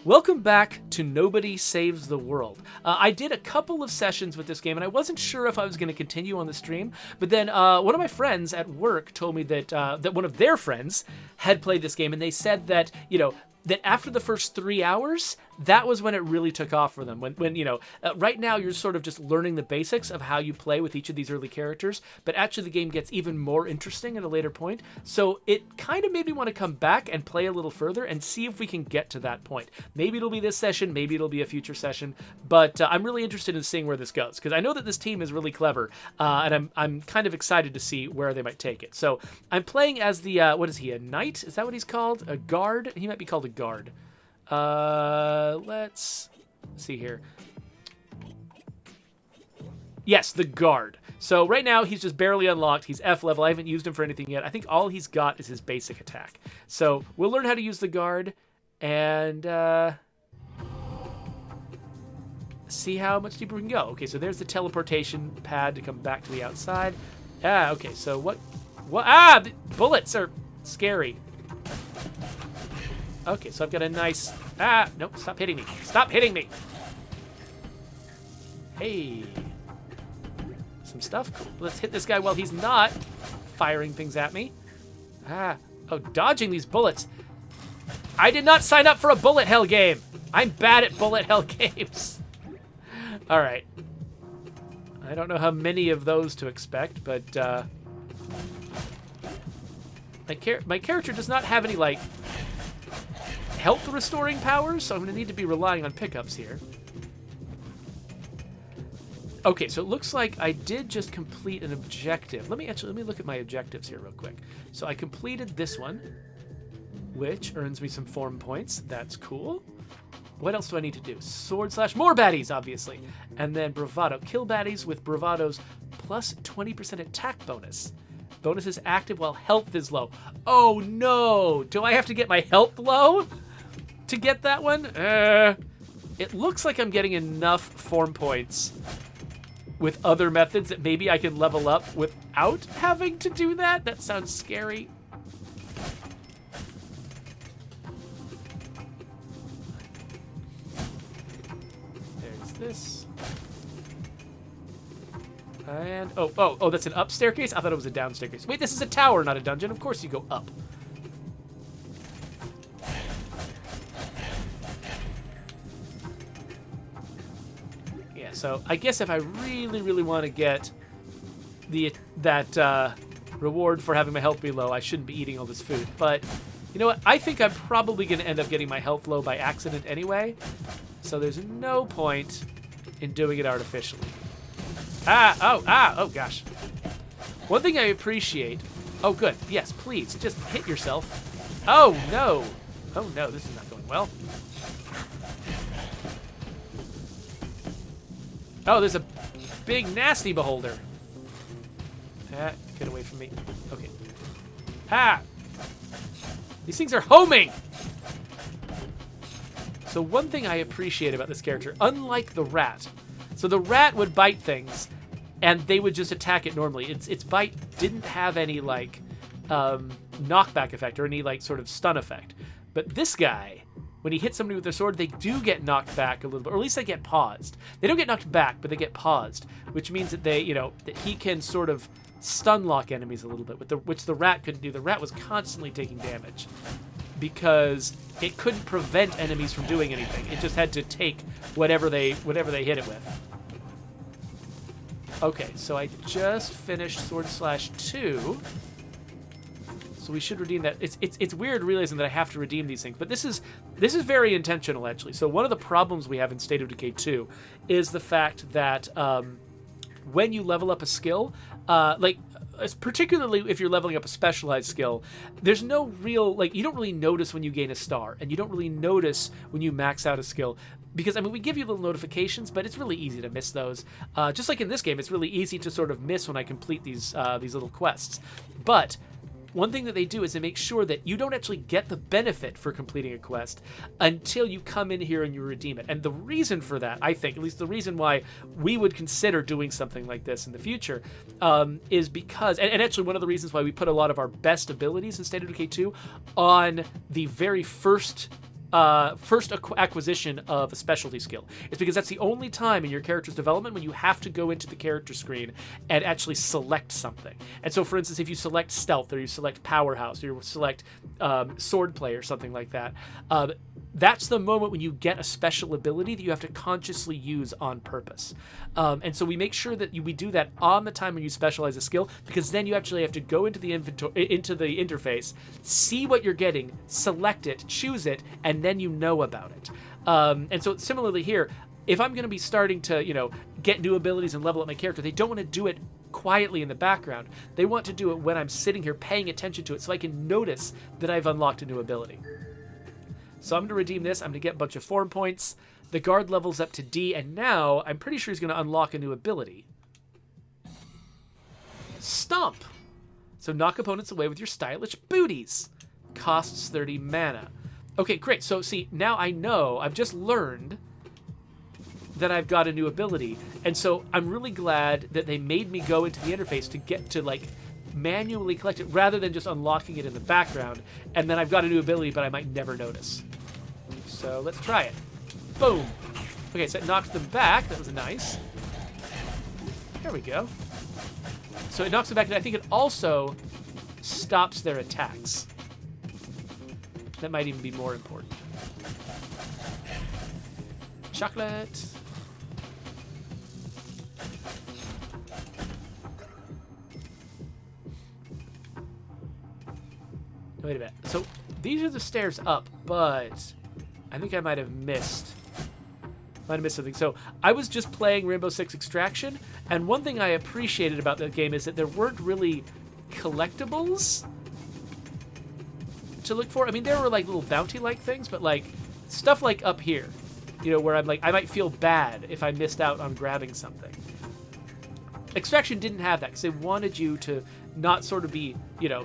Welcome back to Nobody Saves the World. I did a couple of sessions with this game, and I wasn't sure if I was going to continue on the stream, but then one of my friends at work told me that that one of their friends had played this game, and they said that, that after the first 3 hours, that was when it really took off for them. When right now you're sort of just learning the basics of how you play with each of these early characters, but actually the game gets even more interesting at a later point. So it kind of made me want to come back and play a little further and see if we can get to that point. Maybe it'll be this session, maybe it'll be a future session, but I'm really interested in seeing where this goes, because I know that this team is really clever, and I'm kind of excited to see where they might take it. So I'm playing as the, what is he, a knight? Is that what he's called? A guard? He might be called a guard. Let's see here. Yes, the guard. So right now he's just barely unlocked. He's F level. I haven't used him for anything yet. I think all he's got is his basic attack. So we'll learn how to use the guard and see how much deeper we can go. Okay, so there's the teleportation pad to come back to the outside. Okay, so what? The bullets are scary. Okay, so I've got a nice... nope, stop hitting me. Stop hitting me! Hey. Some stuff. Cool. Let's hit this guy while he's not firing things at me. Oh, dodging these bullets. I did not sign up for a bullet hell game. I'm bad at bullet hell games. All right. I don't know how many of those to expect, but my character does not have any, like, health restoring powers, so I'm going to need to be relying on pickups here. Okay, so it looks like I did just complete an objective. Let me look at my objectives here real quick. So I completed this one, which earns me some form points. That's cool. What else do I need to do? Sword slash more baddies, obviously. And then bravado. Kill baddies with bravado's plus 20% attack bonus. Bonus is active while health is low. Oh no! Do I have to get my health low to get that one? It looks like I'm getting enough form points with other methods that maybe I can level up without having to do that. That sounds scary. There's this. And, oh, that's an up staircase? I thought it was a down staircase. Wait, this is a tower, not a dungeon. Of course you go up. Yeah, so I guess if I really, really want to get that reward for having my health be low, I shouldn't be eating all this food. But, you know what? I think I'm probably going to end up getting my health low by accident anyway. So there's no point in doing it artificially. Oh gosh. One thing I appreciate... Oh, good. Yes, please, just hit yourself. Oh, no. Oh, no, this is not going well. Oh, there's a big nasty beholder. Get away from me. Okay. These things are homing! So one thing I appreciate about this character, unlike the rat... So the rat would bite things, and they would just attack it normally. Its bite didn't have any, like, knockback effect or any, like, sort of stun effect. But this guy, when he hits somebody with their sword, they do get knocked back a little bit, or at least they get paused. They don't get knocked back, but they get paused, which means that they, that he can sort of stun lock enemies a little bit, which the rat couldn't do. The rat was constantly taking damage because it couldn't prevent enemies from doing anything. It just had to take whatever they hit it with. Okay, so I just finished Sword Slash 2. So we should redeem that. It's weird realizing that I have to redeem these things, but this is very intentional, actually. So one of the problems we have in State of Decay 2 is the fact that when you level up a skill, particularly if you're leveling up a specialized skill, there's no real, you don't really notice when you gain a star, and you don't really notice when you max out a skill. Because, we give you little notifications, but it's really easy to miss those. Just like in this game, it's really easy to sort of miss when I complete these little quests. But one thing that they do is they make sure that you don't actually get the benefit for completing a quest until you come in here and you redeem it. And the reason for that, I think, at least the reason why we would consider doing something like this in the future, is because, and actually one of the reasons why we put a lot of our best abilities in State of Decay 2 on the very first acquisition of a specialty skill. It's because that's the only time in your character's development when you have to go into the character screen and actually select something. And so, for instance, if you select stealth, or you select powerhouse, or you select swordplay or something like that, that's the moment when you get a special ability that you have to consciously use on purpose. And so we make sure that we do that on the time when you specialize a skill, because then you actually have to go into the interface, see what you're getting, select it, choose it, and then you know about it. And so similarly here, if I'm going to be starting to, get new abilities and level up my character, they don't want to do it quietly in the background. They want to do it when I'm sitting here paying attention to it so I can notice that I've unlocked a new ability. So I'm going to redeem this. I'm going to get a bunch of form points. The guard levels up to D, and now I'm pretty sure he's going to unlock a new ability. Stomp. So knock opponents away with your stylish booties. Costs 30 mana. Okay, great. So see, now I know, I've just learned that I've got a new ability. And so I'm really glad that they made me go into the interface to get to, manually collect it rather than just unlocking it in the background. And then I've got a new ability, but I might never notice. So let's try it. Boom. Okay, so it knocks them back. That was nice. There we go. So it knocks them back, and I think it also stops their attacks. That might even be more important. Chocolate. Wait a minute. So these are the stairs up, but I think I might have missed something. So I was just playing Rainbow Six Extraction, and one thing I appreciated about the game is that there weren't really collectibles to look for. I mean, there were little bounty-like things, but stuff up here, where I'm I might feel bad if I missed out on grabbing something. Extraction didn't have that because they wanted you to not sort of be,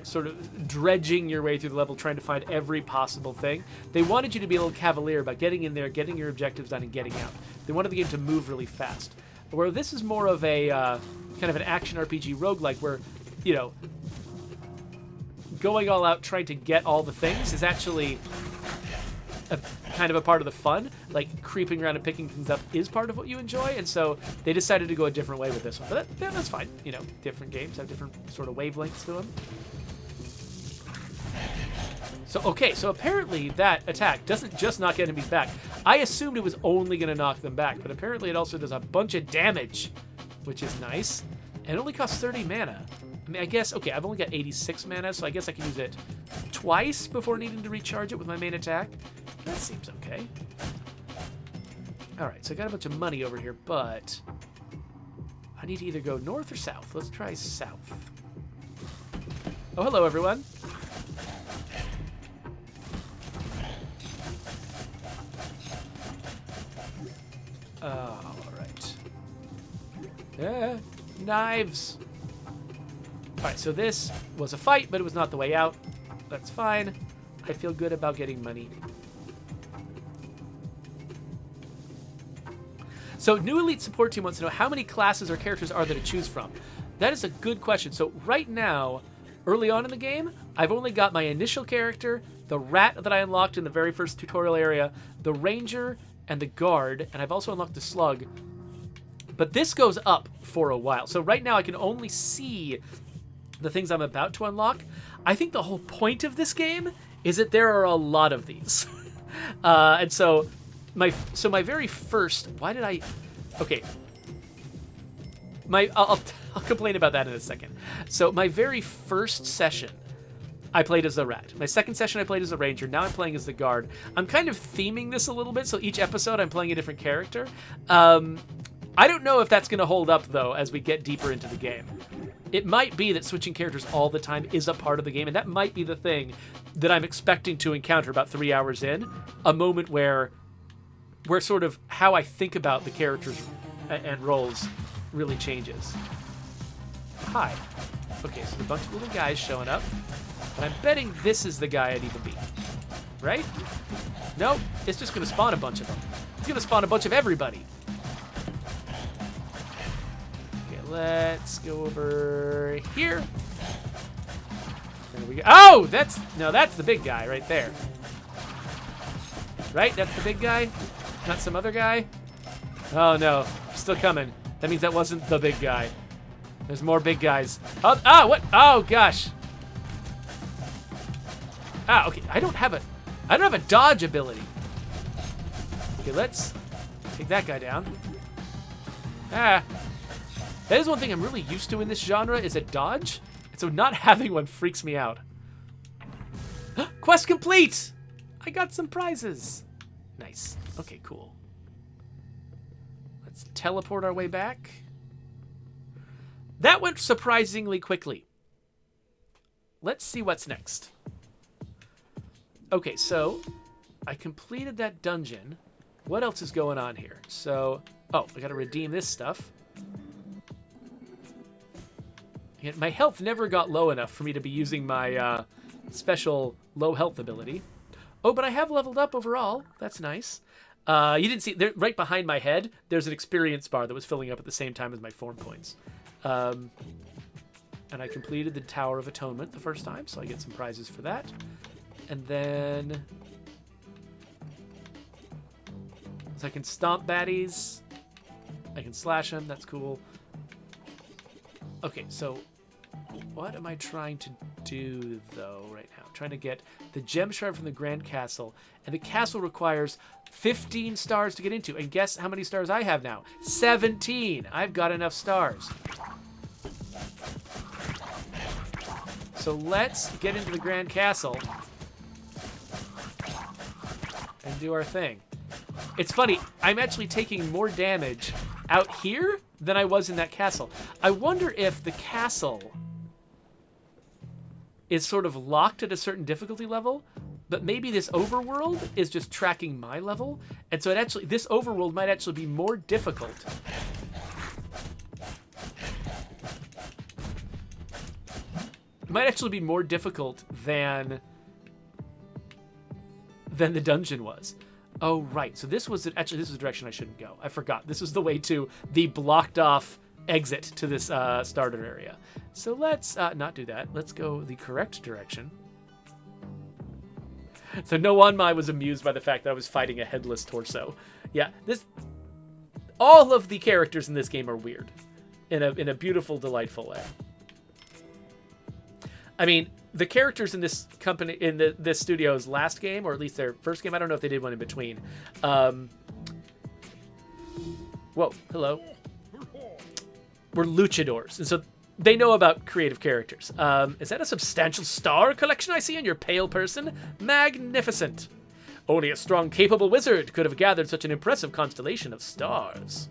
sort of dredging your way through the level trying to find every possible thing. They wanted you to be a little cavalier about getting in there, getting your objectives done, and getting out. They wanted the game to move really fast. Where this is more of a kind of an action RPG roguelike where, going all out trying to get all the things is actually kind of a part of the fun. Creeping around and picking things up is part of what you enjoy, and so they decided to go a different way with this one. But that's fine. Different games have different sort of wavelengths to them. So apparently that attack doesn't just knock enemies back. I assumed it was only going to knock them back, but apparently it also does a bunch of damage, which is nice. And it only costs 30 mana. I mean, I guess, okay, I've only got 86 mana, so I guess I can use it twice before needing to recharge it with my main attack. That seems okay. Alright, so I got a bunch of money over here, but I need to either go north or south. Let's try south. Oh, hello, everyone. Alright. Yeah, knives. Alright, so this was a fight, but it was not the way out. That's fine. I feel good about getting money. So, new Elite Support Team wants to know how many classes or characters are there to choose from. That is a good question. So, right now, early on in the game, I've only got my initial character, the rat that I unlocked in the very first tutorial area, the ranger, and the guard, and I've also unlocked the slug. But this goes up for a while. So, right now, I can only see the things I'm about to unlock. I think the whole point of this game is that there are a lot of these. And so my very first, why did I, okay. I'll complain about that in a second. So my very first session, I played as the rat. My second session, I played as the ranger. Now I'm playing as the guard. I'm kind of theming this a little bit, so each episode I'm playing a different character. I don't know if that's going to hold up, though, as we get deeper into the game. It might be that switching characters all the time is a part of the game, and that might be the thing that I'm expecting to encounter about 3 hours in, a moment where sort of how I think about the characters and roles really changes. Hi. Okay, so a bunch of little guys showing up, but I'm betting this is the guy I need to beat. Right? Nope, it's just going to spawn a bunch of them. It's going to spawn a bunch of everybody. Let's go over here. There we go. Oh, that's the big guy right there. Right? That's the big guy? Not some other guy? Oh, no. Still coming. That means that wasn't the big guy. There's more big guys. Oh, what? Oh, gosh. Ah, okay. I don't have a dodge ability. Okay, let's take that guy down. Ah. That is one thing I'm really used to in this genre, is a dodge. And so not having one freaks me out. Quest complete! I got some prizes. Nice. Okay, cool. Let's teleport our way back. That went surprisingly quickly. Let's see what's next. Okay, so I completed that dungeon. What else is going on here? So, oh, I gotta redeem this stuff. And my health never got low enough for me to be using my special low health ability. Oh, but I have leveled up overall. That's nice. You didn't see, there, right behind my head, there's an experience bar that was filling up at the same time as my form points. And I completed the Tower of Atonement the first time, so I get some prizes for that. And then... so I can stomp baddies. I can slash them, that's cool. Okay, so what am I trying to do, though, right now? I'm trying to get the gem shard from the Grand Castle, and the castle requires 15 stars to get into. And guess how many stars I have now? 17! I've got enough stars. So let's get into the Grand Castle and do our thing. It's funny, I'm actually taking more damage out here than I was in that castle. I wonder if the castle is sort of locked at a certain difficulty level, but maybe this overworld is just tracking my level, and so it actually, this overworld might actually be more difficult. It might actually be more difficult than the dungeon was. Oh, right. So this was, actually, this is the direction I shouldn't go. I forgot. This was the way to the blocked off exit to this starter area. So let's not do that. Let's go the correct direction. So no Onmai was amused by the fact that I was fighting a headless torso. Yeah, all of the characters in this game are weird in a beautiful, delightful way. I mean, the characters in this company, in this studio's last game, or at least their first game, I don't know if they did one in between. Whoa, hello. We're luchadors, and so they know about creative characters. Is that a substantial star collection I see on your pale person? Magnificent. Only a strong, capable wizard could have gathered such an impressive constellation of stars.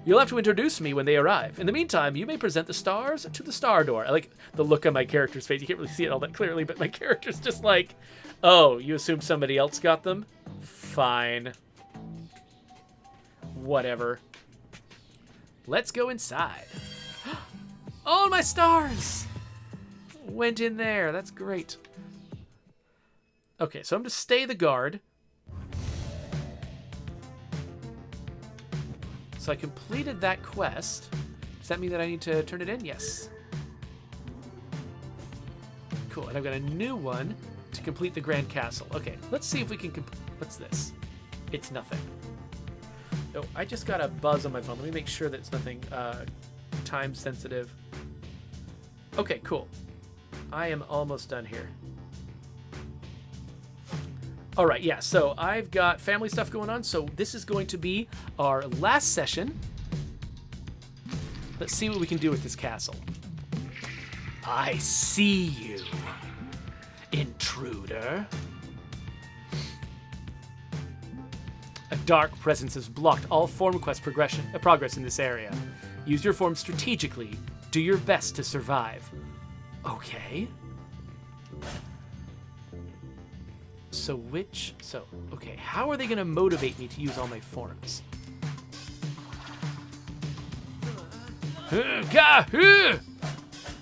You'll have to introduce me when they arrive. In the meantime, you may present the stars to the Star Door. I like the look on my character's face. You can't really see it all that clearly, but my character's just like, oh, you assume somebody else got them? Fine. Whatever. Let's go inside. All my stars went in there. That's great. Okay, so I'm going to stay the guard. So I completed that quest. Does that mean that I need to turn it in? Yes. Cool, and I've got a new one to complete the Grand Castle. Okay, let's see if we can what's this? It's nothing. Oh, I just got a buzz on my phone. Let me make sure that it's nothing time sensitive. Okay, cool. I am almost done here. All right, yeah, so I've got family stuff going on, so this is going to be our last session. Let's see what we can do with this castle. I see you, intruder. A dark presence has blocked all form quest progress in this area. Use your form strategically. Do your best to survive. Okay. Okay, how are they going to motivate me to use all my forms?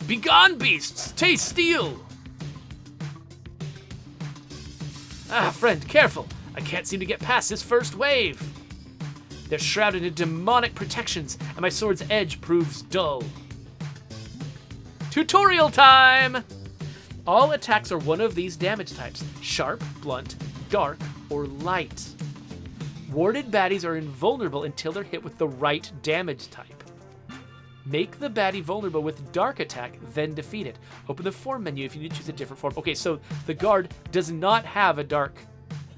Begone, beasts! Taste steel! Ah, friend, careful! I can't seem to get past this first wave. They're shrouded in demonic protections, and my sword's edge proves dull. Tutorial time! All attacks are one of these damage types: sharp, blunt, dark, or light. Warded baddies are invulnerable until they're hit with the right damage type. Make the baddie vulnerable with dark attack, then defeat it. Open the form menu if you need to choose a different form. Okay, so the guard does not have a dark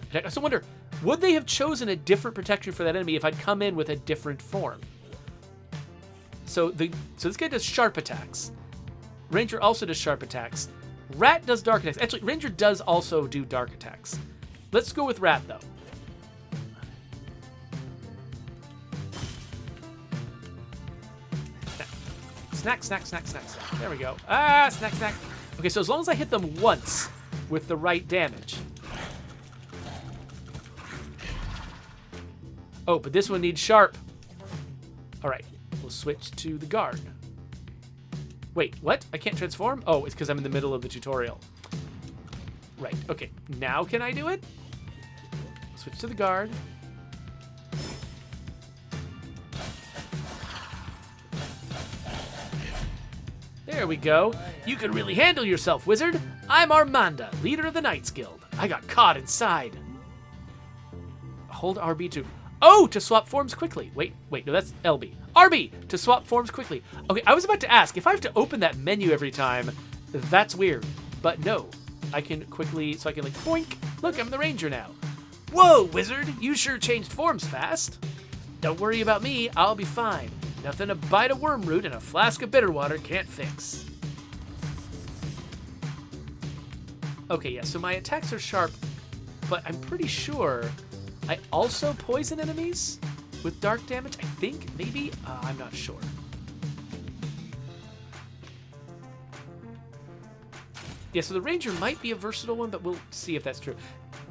attack. I still wonder, would they have chosen a different protection for that enemy if I'd come in with a different form? So this guy does sharp attacks. Ranger also does sharp attacks. Rat does dark attacks. Actually, Ranger does also do dark attacks. Let's go with Rat, though. Snack, snack, snack, snack, snack. There we go. Ah, snack, snack. Okay, so as long as I hit them once with the right damage. Oh, but this one needs sharp. All right, we'll switch to the guard. Wait, what? I can't transform? Oh, it's because I'm in the middle of the tutorial. Right, okay. Now can I do it? Switch to the guard. There we go. You can really handle yourself, wizard. I'm Armanda, leader of the Knights Guild. I got caught inside. Hold RB to... Oh, to swap forms quickly. Wait, no, that's LB. RB, to swap forms quickly. Okay, I was about to ask, if I have to open that menu every time, that's weird. But no, I can quickly, so I can like, boink. Look, I'm the ranger now. Whoa, wizard, you sure changed forms fast. Don't worry about me, I'll be fine. Nothing a bite of worm root and a flask of bitter water can't fix. Okay, yeah, so my attacks are sharp, but I'm pretty sure I also poison enemies with dark damage. I think, maybe? I'm not sure. Yeah, so the ranger might be a versatile one, but we'll see if that's true.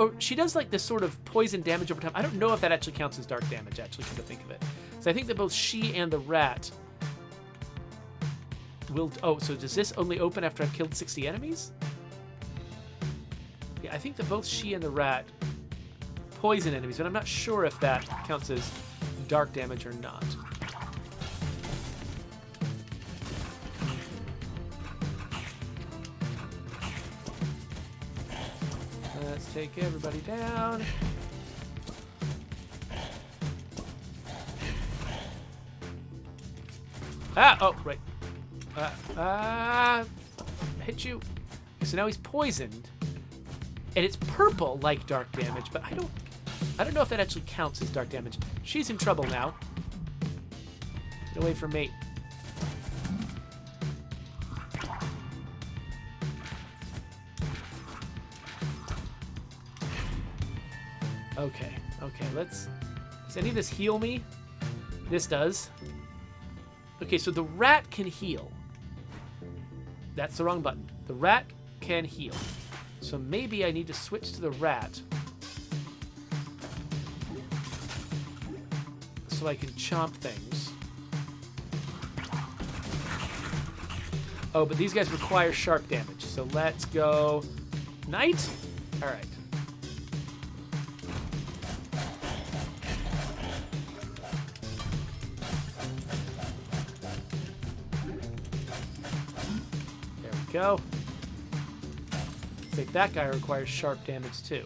Oh, she does like this sort of poison damage over time. I don't know if that actually counts as dark damage, actually, come to think of it. So I think that both she and the rat will... Oh, so does this only open after I've killed 60 enemies? Yeah, I think that both she and the rat poison enemies, but I'm not sure if that counts as dark damage or not. Let's take everybody down. Ah! Oh, right. Hit you. So now he's poisoned. And it's purple like dark damage, but I don't know if that actually counts as dark damage. She's in trouble now. Get away from me. Okay, let's... Does any of this heal me? This does. Okay, so the rat can heal. That's the wrong button. The rat can heal. So maybe I need to switch to the rat so I can chomp things. Oh, but these guys require sharp damage. So let's go knight. All right. There we go. I think that guy requires sharp damage too.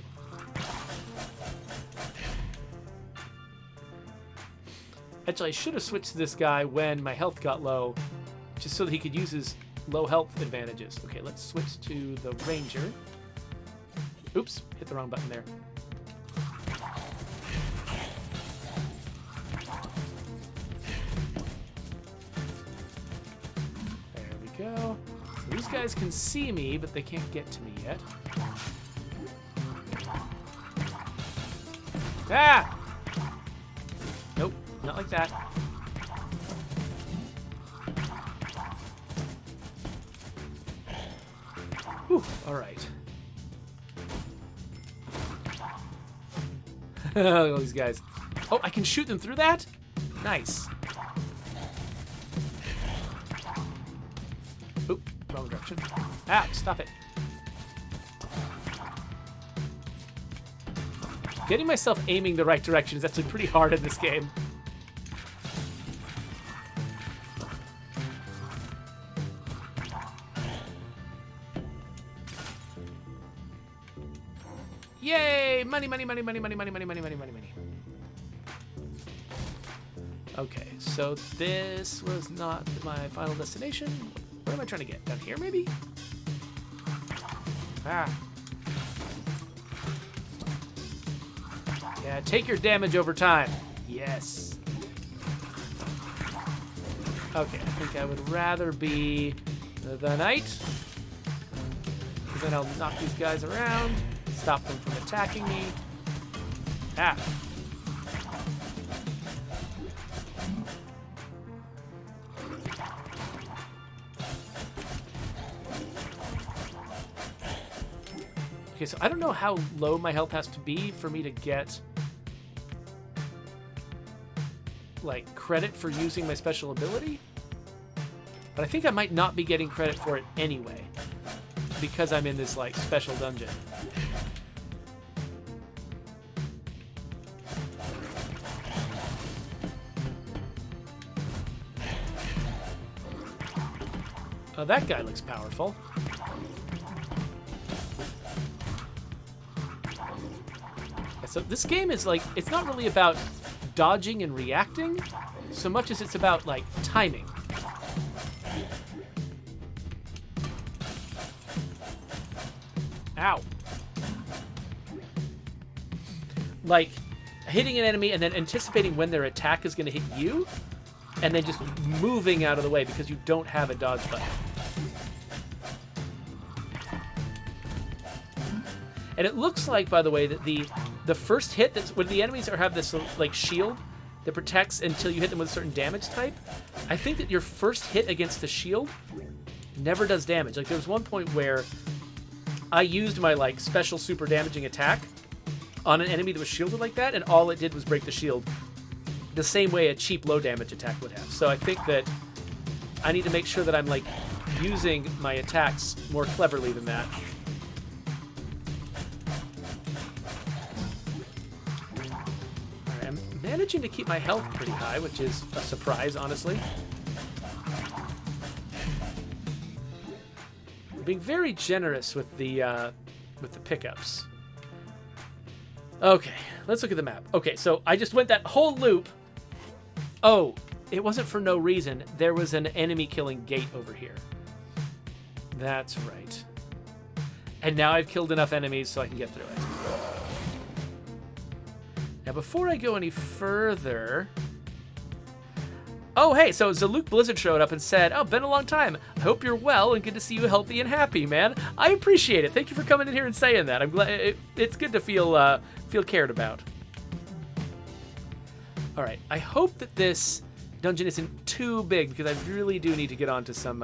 Actually, I should have switched to this guy when my health got low, just so that he could use his low health advantages. Okay, let's switch to the ranger. Oops, hit the wrong button there. There we go. So these guys can see me, but they can't get to me yet. Ah! Nope, not like that. Whew, all right. Look at all these guys. Oh, I can shoot them through that? Nice. Oop, wrong direction. Ah, stop it. Getting myself aiming the right direction is actually pretty hard in this game. Yay! money, money, money, money, money, money, money, money, money, money, money. Okay, so this was not my final destination. What am I trying to get? Down here, maybe? Ah. Yeah, take your damage over time. Yes. Okay, I think I would rather be the knight. Because then I'll knock these guys around, stop them from attacking me. Ah. Okay, so I don't know how low my health has to be for me to get, like, credit for using my special ability. But I think I might not be getting credit for it anyway, because I'm in this, like, special dungeon. Oh, that guy looks powerful. So this game is like, it's not really about dodging and reacting so much as it's about, like, timing. Ow. Like, hitting an enemy and then anticipating when their attack is going to hit you, and then just moving out of the way because you don't have a dodge button. And it looks like, by the way, that the first hit, that's when the enemies have this, like, shield that protects until you hit them with a certain damage type, I think that your first hit against the shield never does damage. Like, there was one point where I used my, like, special super damaging attack on an enemy that was shielded like that, and all it did was break the shield the same way a cheap low damage attack would have. So I think that I need to make sure that I'm, like, using my attacks more cleverly than that. Managing to keep my health pretty high, which is a surprise, honestly. Being very generous with the pickups. Okay, let's look at the map. Okay, so I just went that whole loop. Oh, it wasn't for no reason. There was an enemy killing gate over here. That's right. And now I've killed enough enemies so I can get through it. Now, before I go any further... Oh, hey, so Zaluk Blizzard showed up and said, "Oh, been a long time. I hope you're well and good to see you healthy and happy, man." I appreciate it. Thank you for coming in here and saying that. I'm glad it's good to feel cared about. All right, I hope that this dungeon isn't too big because I really do need to get on to some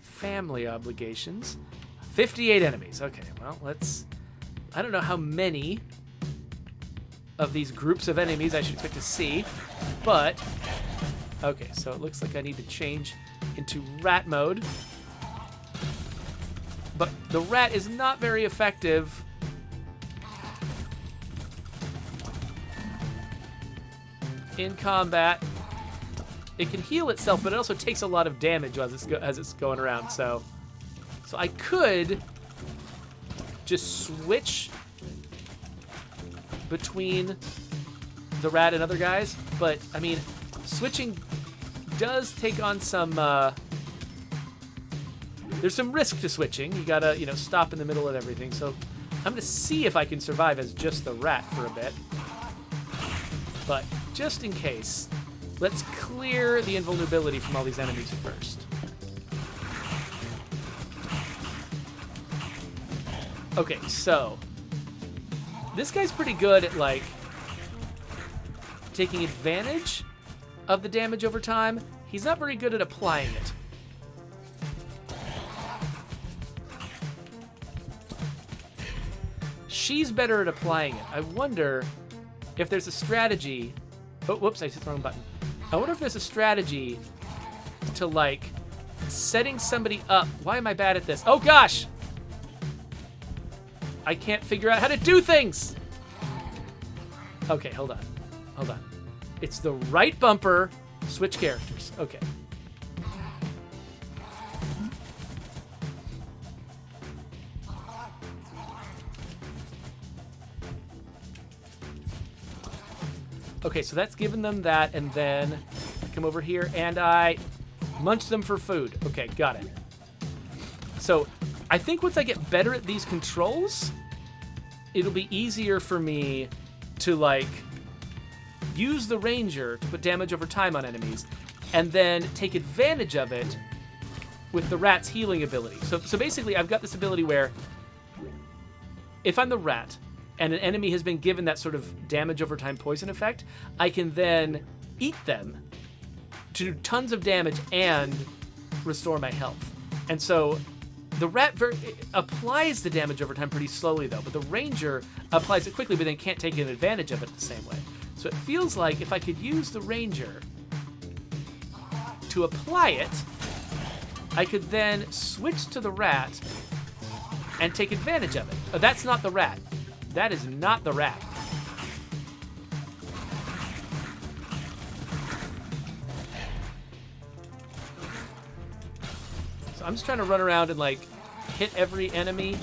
family obligations. 58 enemies. Okay, well, let's... I don't know how many of these groups of enemies I should expect to see, but okay, so it looks like I need to change into rat mode, but the rat is not very effective. In combat. It can heal itself, but it also takes a lot of damage as it's going around, so I could just switch between the rat and other guys, but I mean, switching does take on some there's some risk to switching. You gotta, you know, stop in the middle of everything. So I'm gonna see if I can survive as just the rat for a bit, but just in case, let's clear the invulnerability from all these enemies first. Okay, so this guy's pretty good at, like, taking advantage of the damage over time. He's not very good at applying it. She's better at applying it. I wonder if there's a strategy... Oh, whoops, I hit the wrong button. I wonder if there's a strategy to, like, setting somebody up. Why am I bad at this? Oh, gosh! I can't figure out how to do things! Okay, hold on. Hold on. It's the right bumper. Switch characters. Okay. Okay, so that's given them that, and then I come over here and I munch them for food. Okay, got it. So I think once I get better at these controls, it'll be easier for me to, like, use the Ranger to put damage over time on enemies, and then take advantage of it with the rat's healing ability. So basically, I've got this ability where if I'm the rat and an enemy has been given that sort of damage over time poison effect, I can then eat them to do tons of damage and restore my health. And so the rat applies the damage over time pretty slowly, though, but the Ranger applies it quickly, but then can't take advantage of it the same way. So it feels like if I could use the Ranger to apply it, I could then switch to the rat and take advantage of it. Oh, that's not the rat. That is not the rat. So I'm just trying to run around and, like, hit every enemy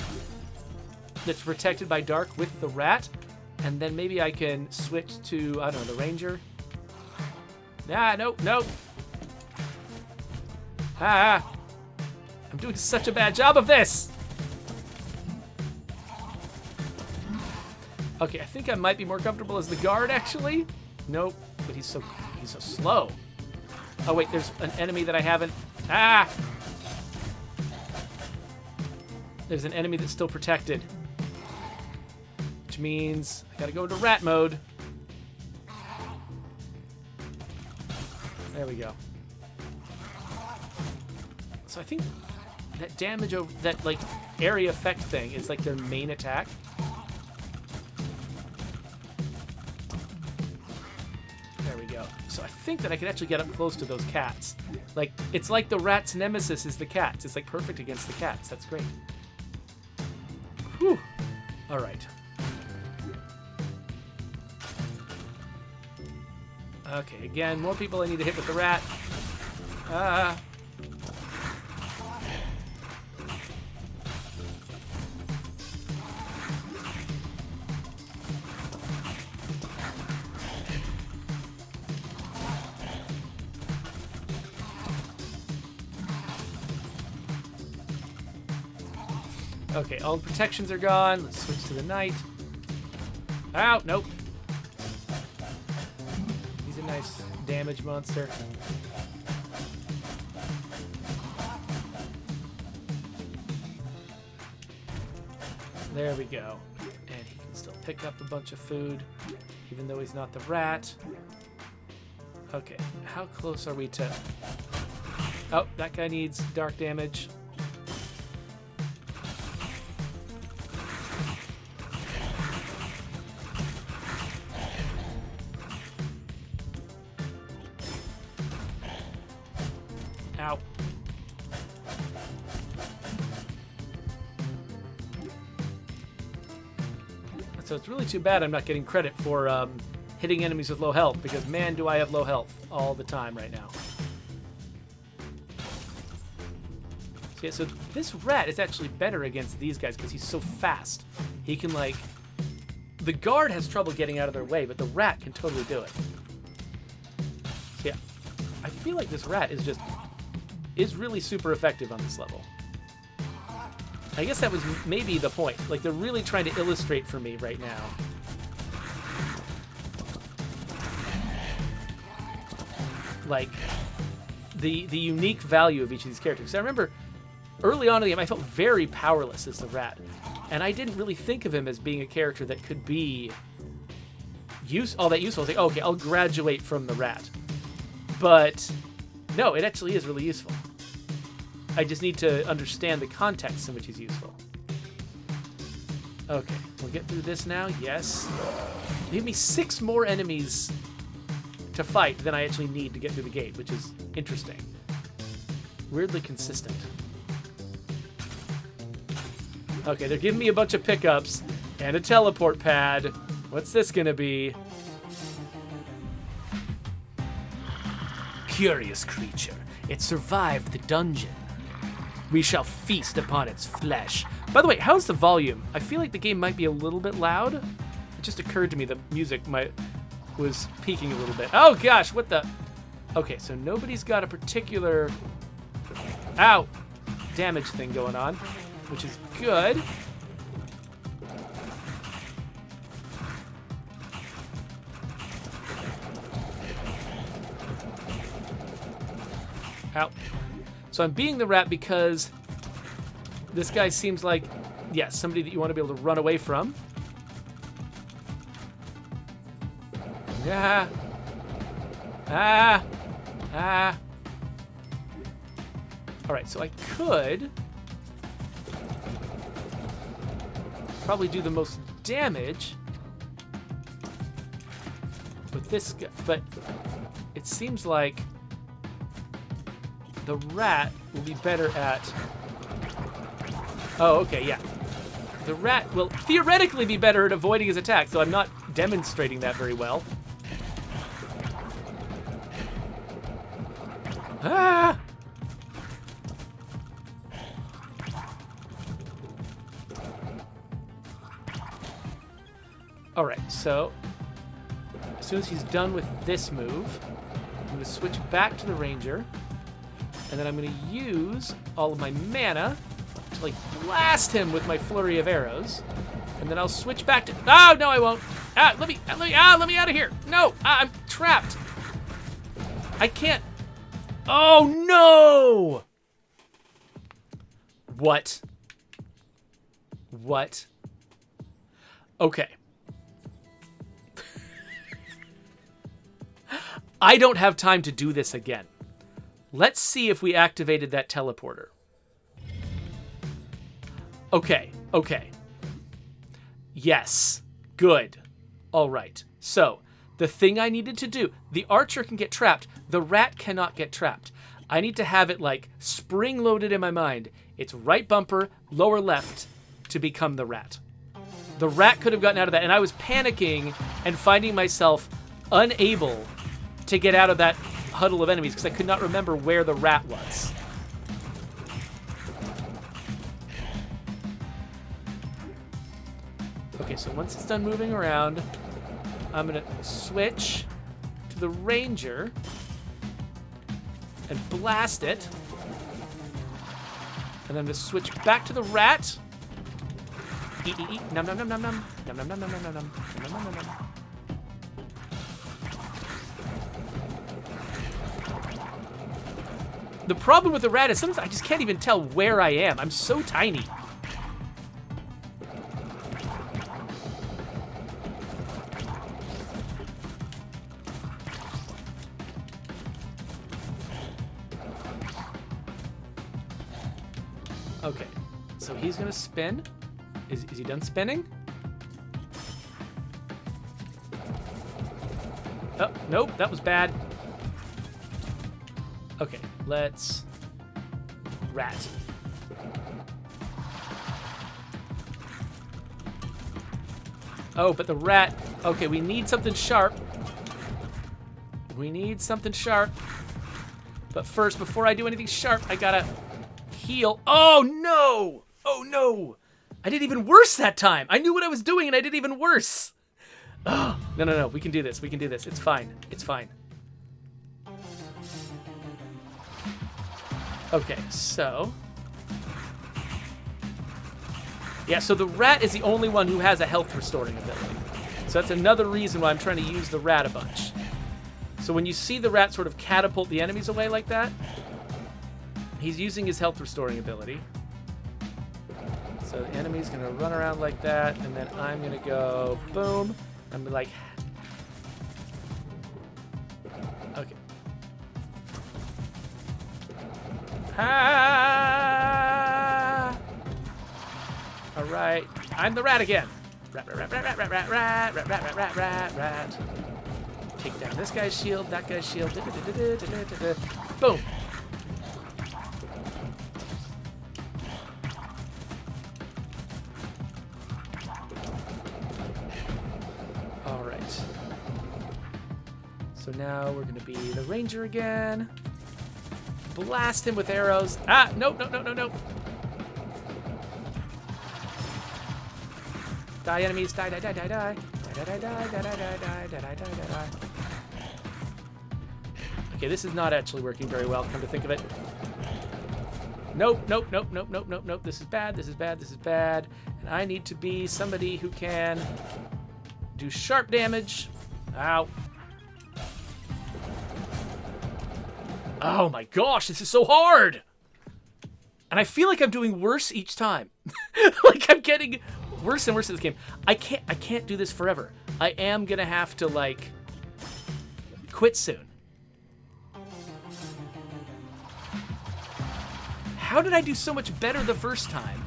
that's protected by dark with the rat, and then maybe I can switch to, I don't know, the Ranger. Ah, nope. Ah, I'm doing such a bad job of this. Okay, I think I might be more comfortable as the guard, actually. Nope, but he's so slow. Oh wait, there's an enemy that I haven't. Ah! There's an enemy that's still protected, which means I gotta go into rat mode. There we go. So I think that damage over that, like, area effect thing is like their main attack. There we go. So I think that I can actually get up close to those cats. Like, it's like the rat's nemesis is the cats. It's like perfect against the cats. That's great. Whew. All right. Okay, again, more people I need to hit with the rat. Okay, all the protections are gone. Let's switch to the knight. Ow, nope. He's a nice damage monster. There we go. And he can still pick up a bunch of food, even though he's not the rat. Okay, how close are we to... Oh, that guy needs dark damage. Ow. So it's really too bad I'm not getting credit for hitting enemies with low health, because man, do I have low health all the time right now. So, yeah, so this rat is actually better against these guys because he's so fast. He can, like... The guard has trouble getting out of their way, but the rat can totally do it. So yeah, I feel like this rat is really super effective on this level. I guess that was maybe the point. Like, they're really trying to illustrate for me right now. Like, the unique value of each of these characters. Because I remember early on in the game, I felt very powerless as the rat. And I didn't really think of him as being a character that could be all that useful. I was like, oh, okay, I'll graduate from the rat. But no, it actually is really useful. I just need to understand the context in which he's useful. Okay, we'll get through this now. Yes. Give me 6 more enemies to fight than I actually need to get through the gate, which is interesting. Weirdly consistent. Okay, they're giving me a bunch of pickups and a teleport pad. What's this gonna be? Curious creature. It survived the dungeon. We shall feast upon its flesh. By the way, how's the volume? I feel like the game might be a little bit loud. It just occurred to me the music was peaking a little bit. Oh gosh, what the? Okay, so nobody's got a particular damage thing going on, which is good. Ow. So I'm being the rat because this guy seems like, yes, somebody that you want to be able to run away from. Yeah. All right, so I could probably do the most damage with this guy, but it seems like the rat will be better at... Oh, okay, yeah. The rat will theoretically be better at avoiding his attack, so I'm not demonstrating that very well. Ah! All right, so as soon as he's done with this move, I'm going to switch back to the ranger, and then I'm going to use all of my mana to like blast him with my flurry of arrows, and then I'll switch back to... Oh no, I won't! Let me out of here! No, I'm trapped. I can't. Oh no! What? Okay. I don't have time to do this again. Let's see if we activated that teleporter. Okay. Yes. Good. All right. So, the thing I needed to do, the archer can get trapped. The rat cannot get trapped. I need to have it like spring-loaded in my mind. It's right bumper, lower left to become the rat. The rat could have gotten out of that, and I was panicking and finding myself unable to get out of that huddle of enemies because I could not remember where the rat was. Okay, so once it's done moving around, I'm going to switch to the ranger and blast it. And then I'm going to switch back to the rat. Eat. Nom nom nom nom nom. Nom nom nom nom nom nom nom. Nom nom nom nom. The problem with the rat is sometimes I just can't even tell where I am. I'm so tiny. Okay, so he's gonna spin. Is he done spinning? Oh, nope, that was bad. Okay, let's rat. Oh, but the rat... Okay, we need something sharp. But first, before I do anything sharp, I gotta heal. Oh, no! Oh, no! I did even worse that time! I knew what I was doing, and I did even worse! Oh, no. We can do this. It's fine. Okay, so... Yeah, so the rat is the only one who has a health restoring ability. So that's another reason why I'm trying to use the rat a bunch. So when you see the rat sort of catapult the enemies away like that, he's using his health restoring ability. So the enemy's going to run around like that, and then I'm going to go boom. I'm like... Okay. Ah! All right, I'm the rat again. Rat. Take down this guy's shield, that guy's shield. Boom. All right. So now we're gonna be the ranger again. Blast him with arrows. Ah, no. Die, enemies. Die. Okay, this is not actually working very well, come to think of it. Nope, nope, nope, nope, nope, nope, nope. This is bad, this is bad, this is bad. And I need to be somebody who can do sharp damage. Ow. Oh my gosh, this is so hard! And I feel like I'm doing worse each time. Like I'm getting worse and worse at this game. I can't do this forever. I am gonna have to like quit soon. How did I do so much better the first time?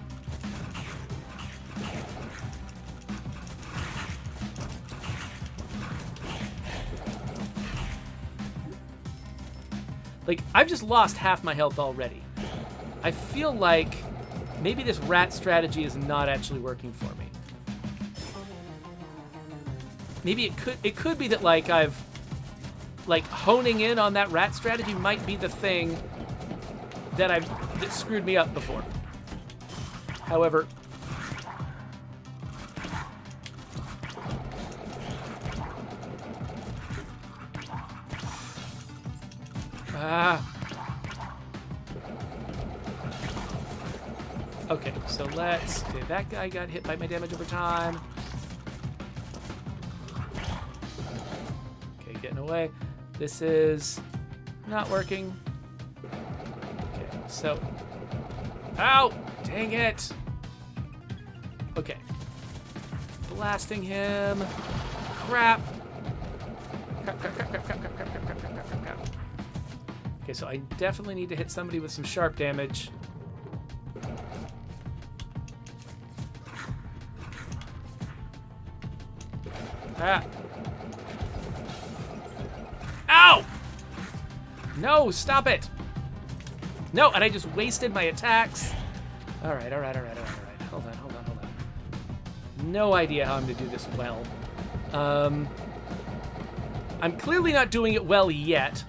Like, I've just lost half my health already. I feel like maybe this rat strategy is not actually working for me. Maybe it could be that like I've like honing in on that rat strategy might be the thing that screwed me up before. However, okay, so let's... Okay, that guy got hit by my damage over time. Okay, getting away. This is not working. Okay, so... Ow! Dang it! Okay. Blasting him. Crap. Crap. Okay, so I definitely need to hit somebody with some sharp damage. Ah. Ow! No, stop it! No, and I just wasted my attacks. All right. Hold on. No idea how I'm gonna do this well. I'm clearly not doing it well yet.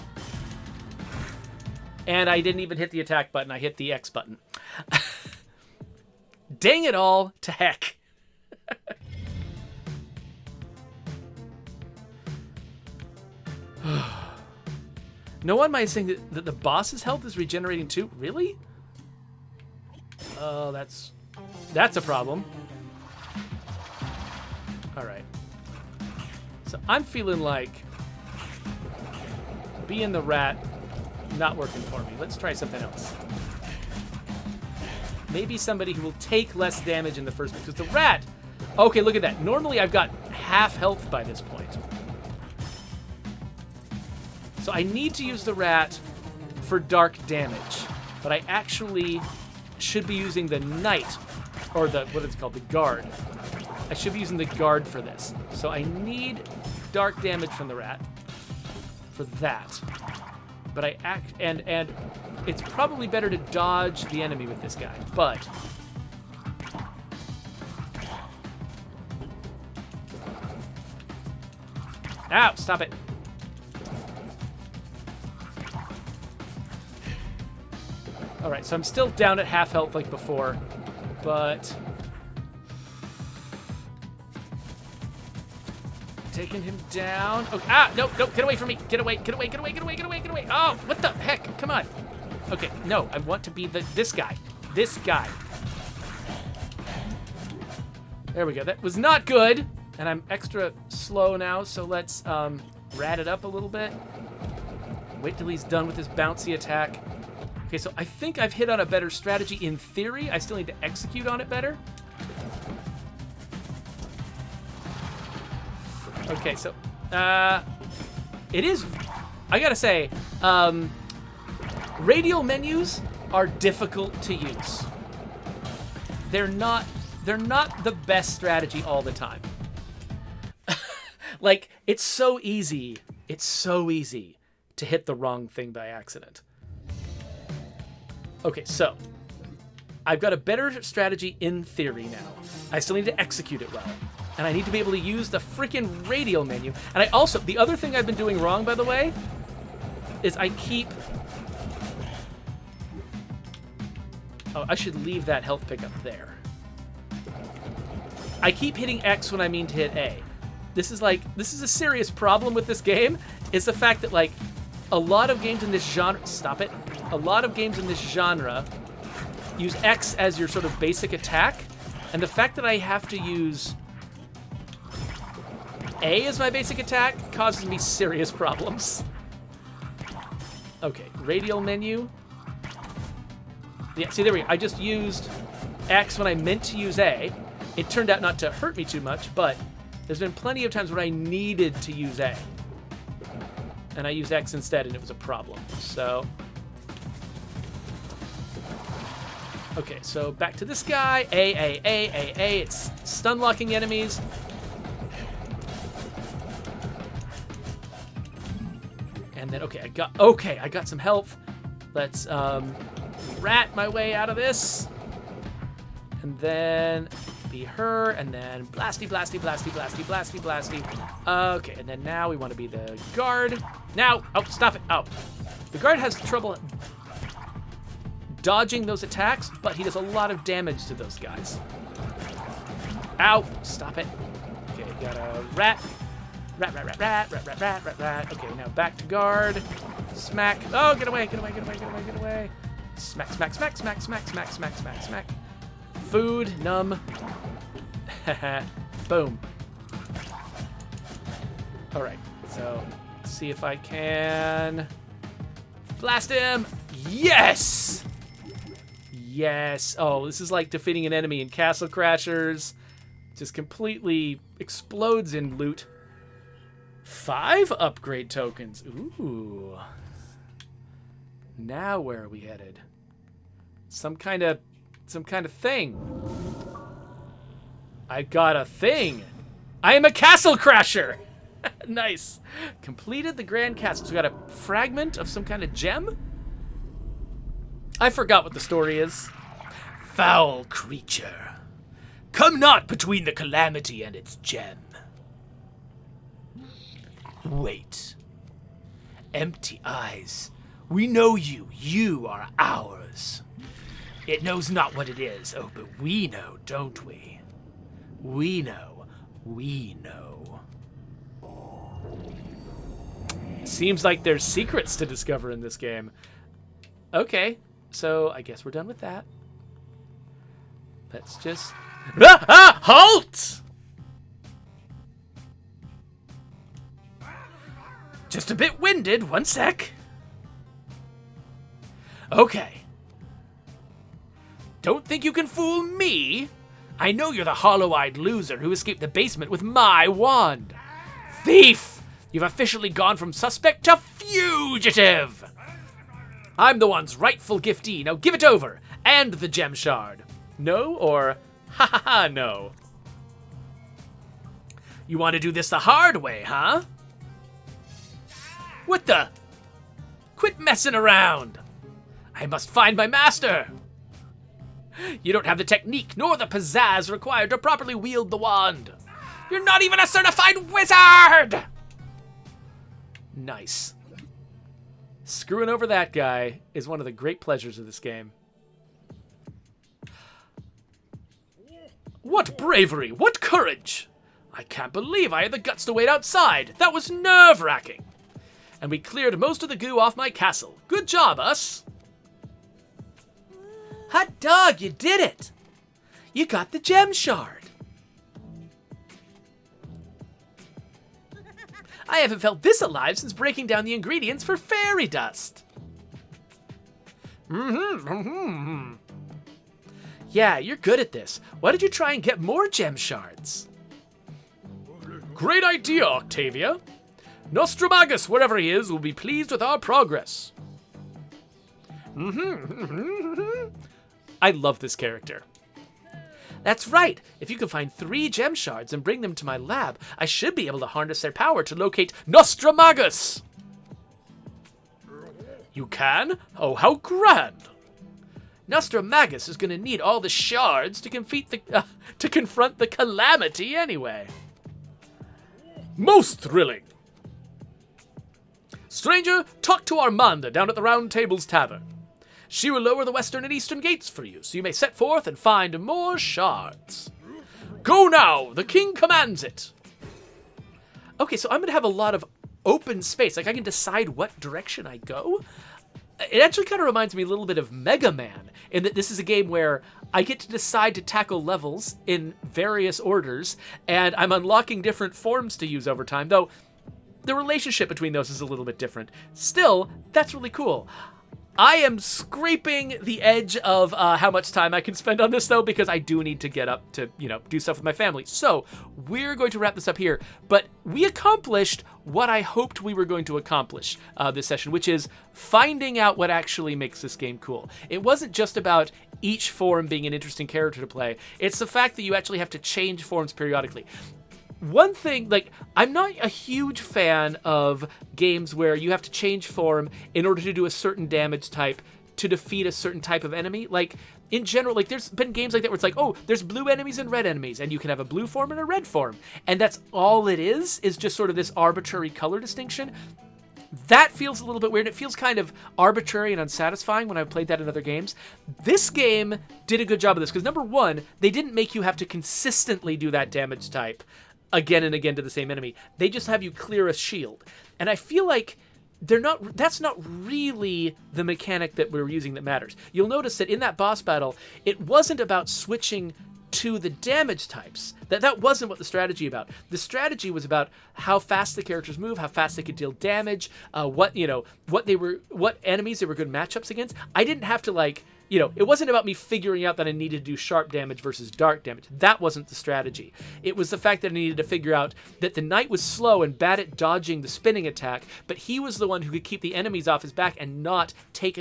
And I didn't even hit the attack button. I hit the X button. Dang it all to heck. No one might saying that the boss's health is regenerating too. Really? Oh, that's a problem. All right. So I'm feeling like being the rat not working for me. Let's try something else. Maybe somebody who will take less damage in the first place. Because the rat... Okay, look at that. Normally I've got half health by this point. So I need to use the rat for dark damage. But I actually should be using the knight. Or the... What is it called? The guard. I should be using the guard for this. So I need dark damage from the rat. For that. But and it's probably better to dodge the enemy with this guy, but ow, stop it. All right, so I'm still down at half health like before, but taking him down. Okay. No, get away from me. Get away. Oh, what the heck? Come on. Okay, no, I want to be this guy. This guy. There we go. That was not good. And I'm extra slow now, so let's rat it up a little bit. Wait till he's done with his bouncy attack. Okay, so I think I've hit on a better strategy in theory. I still need to execute on it better. Okay, so, it is, I gotta say, radial menus are difficult to use. They're not the best strategy all the time. Like, it's so easy to hit the wrong thing by accident. Okay, so, I've got a better strategy in theory now. I still need to execute it well. And I need to be able to use the freaking radial menu. And I also, the other thing I've been doing wrong, by the way, is I keep... Oh, I should leave that health pickup there. I keep hitting X when I mean to hit A. this is a serious problem with this game, is the fact that, like, a lot of games in this genre, stop it, a lot of games in this genre use X as your sort of basic attack, and the fact that I have to use A as my basic attack causes me serious problems. Okay, radial menu. Yeah, see, there we go. I just used X when I meant to use A. It turned out not to hurt me too much, but there's been plenty of times where I needed to use A. And I used X instead, and it was a problem. So, okay, so back to this guy. A. It's stun locking enemies. And then, okay, I got some health. Let's rat my way out of this. And then be her, and then blasty. Okay, and then now we want to be the guard. Now, oh, stop it. Oh, the guard has trouble dodging those attacks, but he does a lot of damage to those guys. Ow, stop it. Okay, got a rat. Rat. Okay, now back to guard. Smack. Oh, get away. Smack. Food, numb. Boom. Alright, so let's see if I can blast him. Yes! Yes. Oh, this is like defeating an enemy in Castle Crashers. Just completely explodes in loot. 5 upgrade tokens. Ooh. Now where are we headed? Some kind of thing. I got a thing. I am a castle crasher. Nice. Completed the Grand Castle. So we got a fragment of some kind of gem? I forgot what the story is. Foul creature, come not between the calamity and its gem. Wait. Empty eyes. We know you. You are ours. It knows not what it is. Oh, but we know, don't we? We know. Seems like there's secrets to discover in this game. Okay, so I guess we're done with that. Let's just... Halt! Just a bit winded, one sec. Okay. Don't think you can fool me. I know you're the hollow-eyed loser who escaped the basement with my wand. Thief! You've officially gone from suspect to fugitive! I'm the one's rightful giftee. Now give it over. And the gem shard. No or ha no? You want to do this the hard way, huh? What the? Quit messing around. I must find my master. You don't have the technique nor the pizzazz required to properly wield the wand. You're not even a certified wizard! Nice. Screwing over that guy is one of the great pleasures of this game. What bravery! What courage! I can't believe I had the guts to wait outside. That was nerve-wracking. And we cleared most of the goo off my castle. Good job, us. Hot dog, you did it! You got the gem shard. I haven't felt this alive since breaking down the ingredients for fairy dust. Yeah, you're good at this. Why don't you try and get more gem shards? Great idea, Octavia. Nostramagus, wherever he is, will be pleased with our progress. I love this character. That's right. If you can find 3 gem shards and bring them to my lab, I should be able to harness their power to locate Nostramagus. You can? Oh, how grand. Nostramagus is going to need all the shards to confront the calamity anyway. Most thrilling. Stranger, talk to Armanda down at the Round Tables Tavern. She will lower the western and eastern gates for you, so you may set forth and find more shards. Go now, the king commands it. okay, so I'm going to have a lot of open space. Like, I can decide what direction I go. It actually kind of reminds me a little bit of Mega Man, in that this is a game where I get to decide to tackle levels in various orders, and I'm unlocking different forms to use over time, though the relationship between those is a little bit different. Still, that's really cool. I am scraping the edge of how much time I can spend on this, though, because I do need to get up to, do stuff with my family. So we're going to wrap this up here, but we accomplished what I hoped we were going to accomplish this session, which is finding out what actually makes this game cool. It wasn't just about each form being an interesting character to play. It's the fact that you actually have to change forms periodically. One thing, I'm not a huge fan of games where you have to change form in order to do a certain damage type to defeat a certain type of enemy. In general, there's been games like that where it's there's blue enemies and red enemies, and you can have a blue form and a red form. And that's all it is just sort of this arbitrary color distinction. That feels a little bit weird. It feels kind of arbitrary and unsatisfying when I've played that in other games. This game did a good job of this, because number one, they didn't make you have to consistently do that damage type again and again to the same enemy. They just have you clear a shield. And I feel like that's not really the mechanic that we're using that matters. You'll notice that in that boss battle, it wasn't about switching to the damage types. That wasn't what the strategy about. The strategy was about how fast the characters move, how fast they could deal damage, what enemies they were good matchups against. I didn't have to it wasn't about me figuring out that I needed to do sharp damage versus dark damage. That wasn't the strategy. It was the fact that I needed to figure out that the knight was slow and bad at dodging the spinning attack, but he was the one who could keep the enemies off his back and not take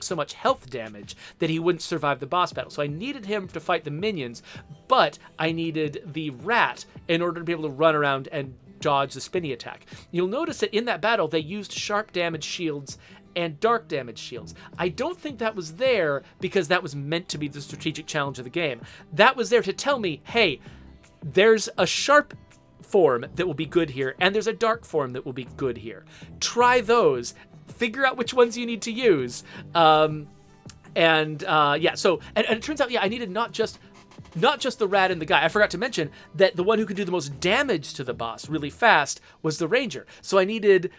so much health damage that he wouldn't survive the boss battle. So I needed him to fight the minions, but I needed the rat in order to be able to run around and dodge the spinny attack. You'll notice that in that battle, they used sharp damage shields and dark damage shields. I don't think that was there because that was meant to be the strategic challenge of the game. That was there to tell me, hey, there's a sharp form that will be good here, and there's a dark form that will be good here. Try those. Figure out which ones you need to use. So it turns out, I needed not just the rat and the guy. I forgot to mention that the one who could do the most damage to the boss really fast was the ranger. So I needed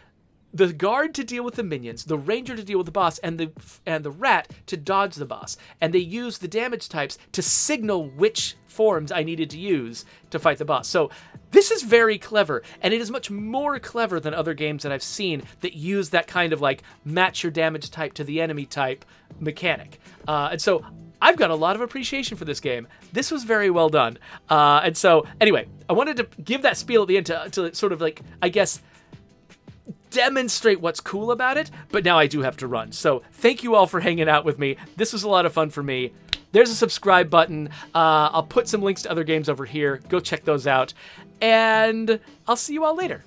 the guard to deal with the minions, the ranger to deal with the boss, and the rat to dodge the boss. And they used the damage types to signal which forms I needed to use to fight the boss. So this is very clever, and it is much more clever than other games that I've seen that use that kind of match your damage type to the enemy type mechanic. And so I've got a lot of appreciation for this game. This was very well done. And so anyway, I wanted to give that spiel at the end to sort of demonstrate what's cool about it, but now I do have to run. So thank you all for hanging out with me. This was a lot of fun for me. There's a subscribe button. I'll put some links to other games over here. Go check those out. And I'll see you all later.